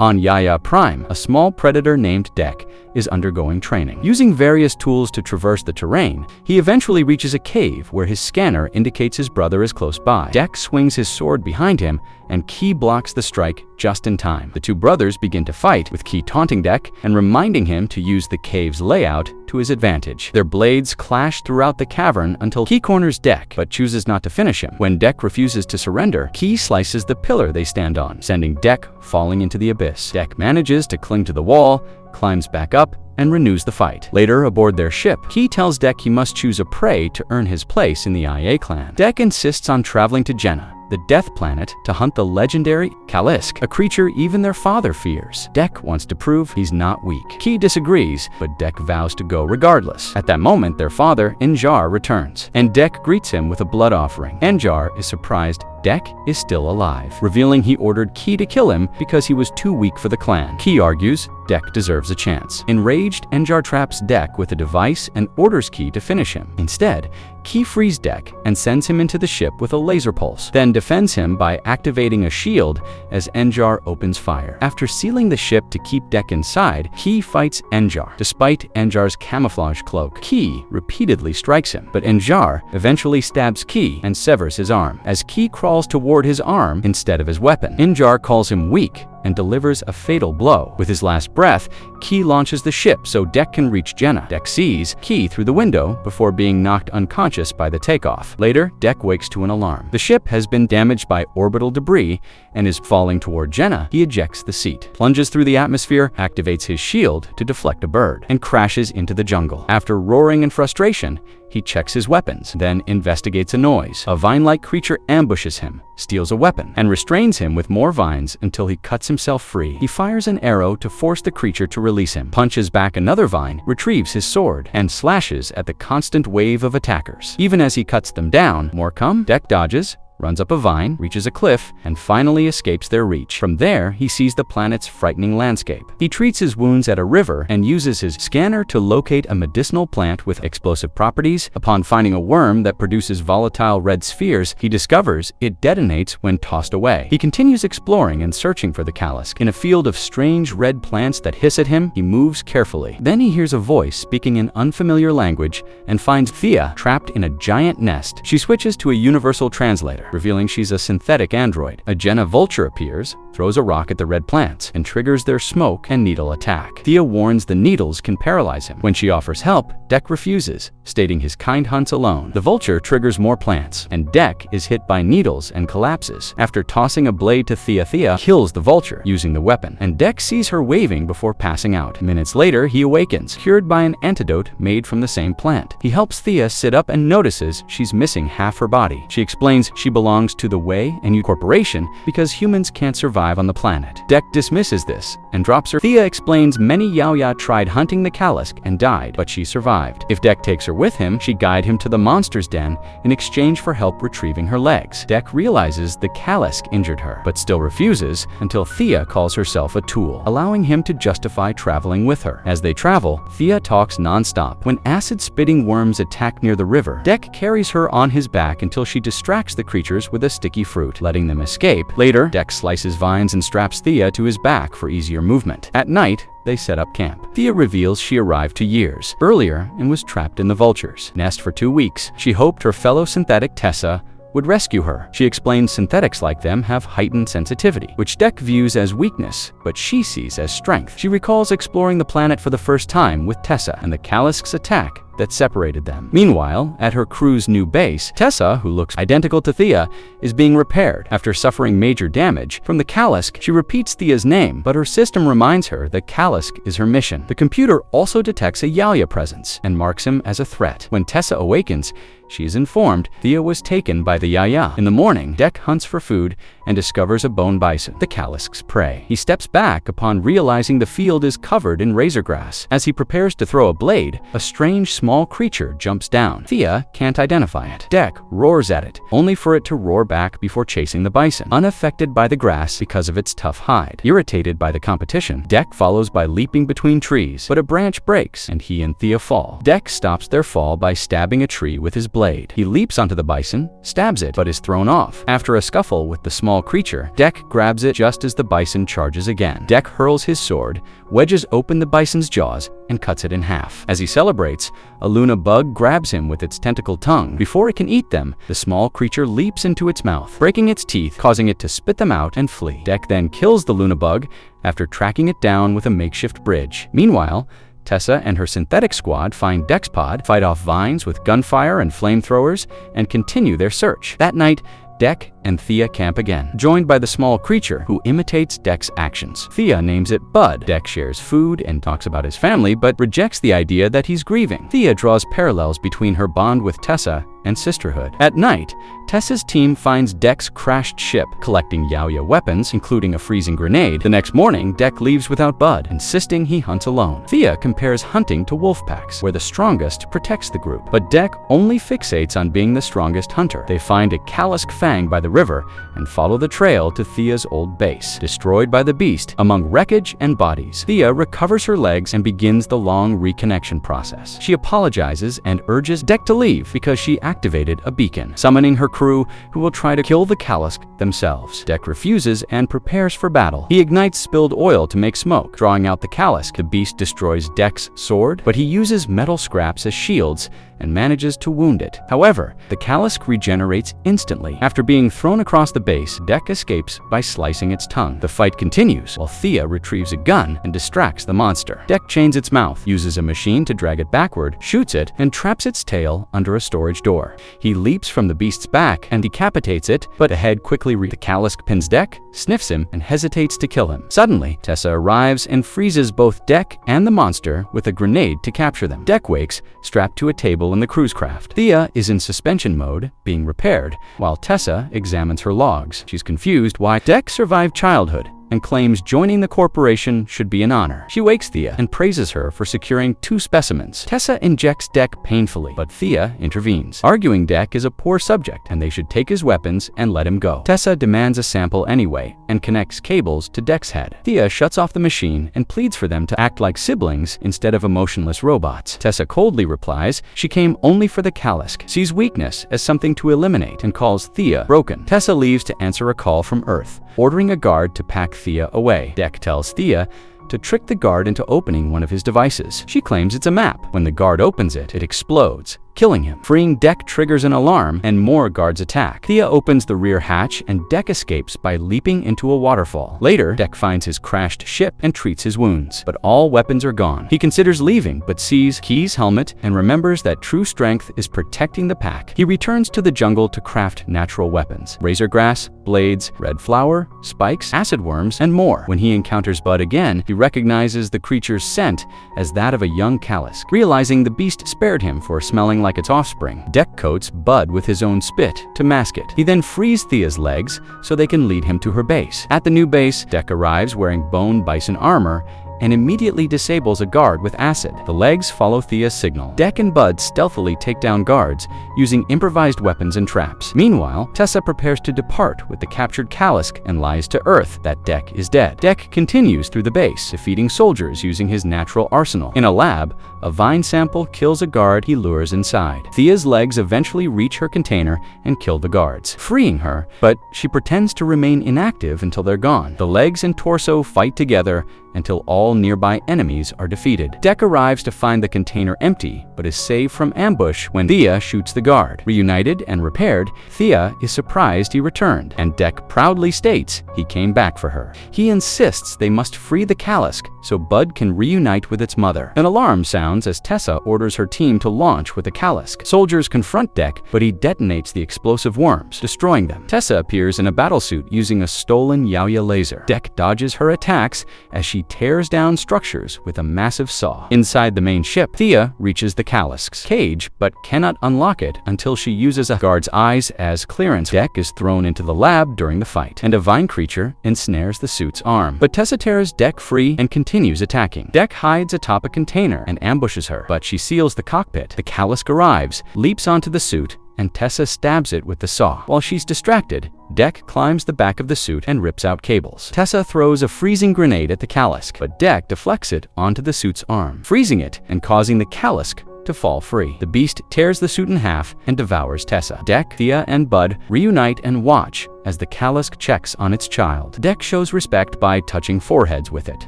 On Yaya Prime, a small predator named Dek is undergoing training. Using various tools to traverse the terrain, he eventually reaches a cave where his scanner indicates his brother is close by. Dek swings his sword behind him, and Ki blocks the strike just in time. The two brothers begin to fight, with Ki taunting Dek and reminding him to use the cave's layout to his advantage. Their blades clash throughout the cavern until Ki corners Dek, but chooses not to finish him. When Dek refuses to surrender, Ki slices the pillar they stand on, sending Dek falling into the abyss. Dek manages to cling to the wall, climbs back up, and renews the fight. Later, aboard their ship, Ki tells Dek he must choose a prey to earn his place in the IA clan. Dek insists on traveling to Jenna, the death planet, to hunt the legendary Kalisk, a creature even their father fears. Dek wants to prove he's not weak. Ki disagrees, but Dek vows to go regardless. At that moment, their father, Enjar, returns, and Dek greets him with a blood offering. Enjar is surprised Dek is still alive, revealing he ordered Ki to kill him because he was too weak for the clan. Ki argues Dek deserves a chance. Enraged, Enjar traps Dek with a device and orders Ki to finish him. Instead, Ki frees Dek and sends him into the ship with a laser pulse, then defends him by activating a shield as Enjar opens fire. After sealing the ship to keep Dek inside, Ki fights Enjar. Despite Enjar's camouflage cloak, Ki repeatedly strikes him, but Enjar eventually stabs Ki and severs his arm. As Ki crawls toward his arm instead of his weapon, Enjar calls him weak and delivers a fatal blow. With his last breath, Ki launches the ship so Dek can reach Jenna. Dek sees Ki through the window before being knocked unconscious by the takeoff. Later, Dek wakes to an alarm. The ship has been damaged by orbital debris and is falling toward Jenna. He ejects the seat, plunges through the atmosphere, activates his shield to deflect a bird, and crashes into the jungle. After roaring in frustration, he checks his weapons, then investigates a noise. A vine-like creature ambushes him, steals a weapon, and restrains him with more vines until he cuts himself free. He fires an arrow to force the creature to release him, punches back another vine, retrieves his sword, and slashes at the constant wave of attackers. Even as he cuts them down, more come. Dek dodges, runs up a vine, reaches a cliff, and finally escapes their reach. From there, he sees the planet's frightening landscape. He treats his wounds at a river and uses his scanner to locate a medicinal plant with explosive properties. Upon finding a worm that produces volatile red spheres, he discovers it detonates when tossed away. He continues exploring and searching for the Kalisk. In a field of strange red plants that hiss at him, he moves carefully. Then he hears a voice speaking an unfamiliar language and finds Thea trapped in a giant nest. She switches to a universal translator, revealing she's a synthetic android. A Jenna vulture appears, throws a rock at the red plants, and triggers their smoke and needle attack. Thea warns the needles can paralyze him. When she offers help, Dek refuses, stating his kind hunts alone. The vulture triggers more plants, and Dek is hit by needles and collapses. After tossing a blade to Thea, Thea kills the vulture using the weapon, and Dek sees her waving before passing out. Minutes later, he awakens, cured by an antidote made from the same plant. He helps Thea sit up and notices she's missing half her body. She explains she belongs to the Way and U Corporation because humans can't survive on the planet. Dek dismisses this and drops her. Thea explains many Yaoya tried hunting the Kalisk and died, but she survived. If Dek takes her with him, she'd guide him to the monster's den in exchange for help retrieving her legs. Dek realizes the Kalisk injured her, but still refuses until Thea calls herself a tool, allowing him to justify traveling with her. As they travel, Thea talks non-stop. When acid-spitting worms attack near the river, Dek carries her on his back until she distracts the creatures with a sticky fruit, letting them escape. Later, Dek slices vines and straps Thea to his back for easier movement. At night, they set up camp. Thea reveals she arrived 2 years earlier and was trapped in the vulture's nest for 2 weeks. She hoped her fellow synthetic Tessa would rescue her. She explains synthetics like them have heightened sensitivity, which Dek views as weakness, but she sees as strength. She recalls exploring the planet for the first time with Tessa and the Kalisk's attack that separated them. Meanwhile, at her crew's new base, Tessa, who looks identical to Thea, is being repaired. After suffering major damage from the Kalisk, she repeats Thea's name, but her system reminds her that Kalisk is her mission. The computer also detects a Yaoya presence and marks him as a threat. When Tessa awakens, she is informed Thea was taken by the Yaya. In the morning, Dek hunts for food and discovers a bone bison, the Kalisk's prey. He steps back upon realizing the field is covered in razor grass. As he prepares to throw a blade, a strange small creature jumps down. Thea can't identify it. Dek roars at it, only for it to roar back before chasing the bison, unaffected by the grass because of its tough hide. Irritated by the competition, Dek follows by leaping between trees, but a branch breaks and he and Thea fall. Dek stops their fall by stabbing a tree with his blade. He leaps onto the bison, stabs it, but is thrown off. After a scuffle with the small small creature, Deck grabs it just as the bison charges again. Deck hurls his sword, wedges open the bison's jaws, and cuts it in half. As he celebrates, a Luna bug grabs him with its tentacled tongue. Before it can eat them, the small creature leaps into its mouth, breaking its teeth, causing it to spit them out and flee. Deck then kills the Luna bug after tracking it down with a makeshift bridge. Meanwhile, Tessa and her synthetic squad find Deck's pod, fight off vines with gunfire and flamethrowers, and continue their search. That night, Deck and Thea camp again, joined by the small creature who imitates Deck's actions. Thea names it Bud. Deck shares food and talks about his family, but rejects the idea that he's grieving. Thea draws parallels between her bond with Tessa and sisterhood. At night, Tessa's team finds Deck's crashed ship, collecting Yaoya weapons, including a freezing grenade. The next morning, Deck leaves without Bud, insisting he hunts alone. Thea compares hunting to wolf packs, where the strongest protects the group, but Deck only fixates on being the strongest hunter. They find a Kalisk fang by the river and follow the trail to Thea's old base, destroyed by the beast among wreckage and bodies. Thea recovers her legs and begins the long reconnection process. She apologizes and urges Deck to leave because she activated a beacon, summoning her crew who will try to kill the Kalisk themselves. Deck refuses and prepares for battle. He ignites spilled oil to make smoke, drawing out the Kalisk. The beast destroys Deck's sword, but he uses metal scraps as shields and manages to wound it. However, the Kalisk regenerates instantly. After being thrown across the base, Deck escapes by slicing its tongue. The fight continues while Thea retrieves a gun and distracts the monster. Deck chains its mouth, uses a machine to drag it backward, shoots it, and traps its tail under a storage door. He leaps from the beast's back and decapitates it, but the head quickly the Kalisk pins Deck, sniffs him, and hesitates to kill him. Suddenly, Tessa arrives and freezes both Deck and the monster with a grenade to capture them. Deck wakes, strapped to a table in the cruise craft. Thea is in suspension mode, being repaired, while Tessa examines her logs. She's confused why Deck survived childhood and claims joining the corporation should be an honor. She wakes Thea and praises her for securing 2 specimens. Tessa injects Deck painfully, but Thea intervenes, arguing Deck is a poor subject and they should take his weapons and let him go. Tessa demands a sample anyway and connects cables to Deck's head. Thea shuts off the machine and pleads for them to act like siblings instead of emotionless robots. Tessa coldly replies she came only for the Kalisk, sees weakness as something to eliminate, and calls Thea broken. Tessa leaves to answer a call from Earth, ordering a guard to pack Thea away. Deck tells Thea to trick the guard into opening one of his devices. She claims it's a map. When the guard opens it, it explodes, killing him. Freeing Deck triggers an alarm, and more guards attack. Thea opens the rear hatch, and Deck escapes by leaping into a waterfall. Later, Deck finds his crashed ship and treats his wounds, but all weapons are gone. He considers leaving, but sees Key's helmet and remembers that true strength is protecting the pack. He returns to the jungle to craft natural weapons: razor grass, blades, red flower, spikes, acid worms, and more. When he encounters Bud again, he recognizes the creature's scent as that of a young Kalisk. Realizing the beast spared him for smelling like its offspring, Deck coats Bud with his own spit to mask it. He then frees Thea's legs so they can lead him to her base. At the new base, Deck arrives wearing bone bison armor and immediately disables a guard with acid. The legs follow Thea's signal. Deck and Bud stealthily take down guards using improvised weapons and traps. Meanwhile, Tessa prepares to depart with the captured Kalisk and lies to Earth that Deck is dead. Deck continues through the base, defeating soldiers using his natural arsenal. In a lab, a vine sample kills a guard he lures inside. Thea's legs eventually reach her container and kill the guards, freeing her, but she pretends to remain inactive until they're gone. The legs and torso fight together until all nearby enemies are defeated. Deck arrives to find the container empty, but is saved from ambush when Thea shoots the guard. Reunited and repaired, Thea is surprised he returned, and Deck proudly states he came back for her. He insists they must free the Kalisk so Bud can reunite with its mother. An alarm sounds as Tessa orders her team to launch with the Kalisk. Soldiers confront Deck, but he detonates the explosive worms, destroying them. Tessa appears in a battlesuit using a stolen Yaoya laser. Deck dodges her attacks as she tears down structures with a massive saw. Inside the main ship, Thea reaches the Kalisk's cage, but cannot unlock it until she uses a guard's eyes as clearance. Deck is thrown into the lab during the fight, and a vine creature ensnares the suit's arm. But Tessa tears Deck free and continues attacking. Deck hides atop a container and ambushes her, but she seals the cockpit. The Kalisk arrives, leaps onto the suit, and Tessa stabs it with the saw. While she's distracted, Deck climbs the back of the suit and rips out cables. Tessa throws a freezing grenade at the Kalisk, but Deck deflects it onto the suit's arm, freezing it and causing the Kalisk to fall free. The beast tears the suit in half and devours Tessa. Dek, Thea, and Bud reunite and watch as the Kalisk checks on its child. Dek shows respect by touching foreheads with it.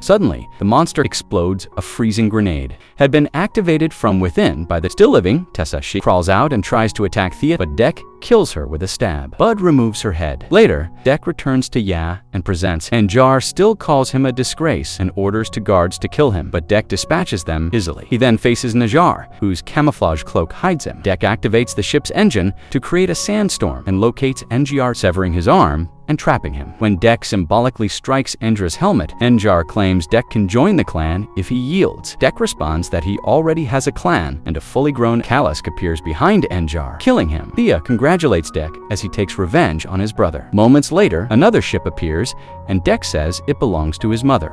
Suddenly, the monster explodes. A freezing grenade had been activated from within by the still living Tessa. She crawls out and tries to attack Thea, but Dek kills her with a stab. Bud removes her head. Later, Dek returns to Ya and presents, and Jar still calls him a disgrace and orders to guards to kill him, but Dek dispatches them easily. He then faces Najar, whose camouflage cloak hides him. Dek activates the ship's engine to create a sandstorm and locates Njar, severing his arm and trapping him. When Dek symbolically strikes Endra's helmet, Njar claims Dek can join the clan if he yields. Dek responds that he already has a clan, and a fully grown Kalisk appears behind Njar, killing him. Thea congratulates Dek as he takes revenge on his brother. Moments later, another ship appears, and Dek says it belongs to his mother.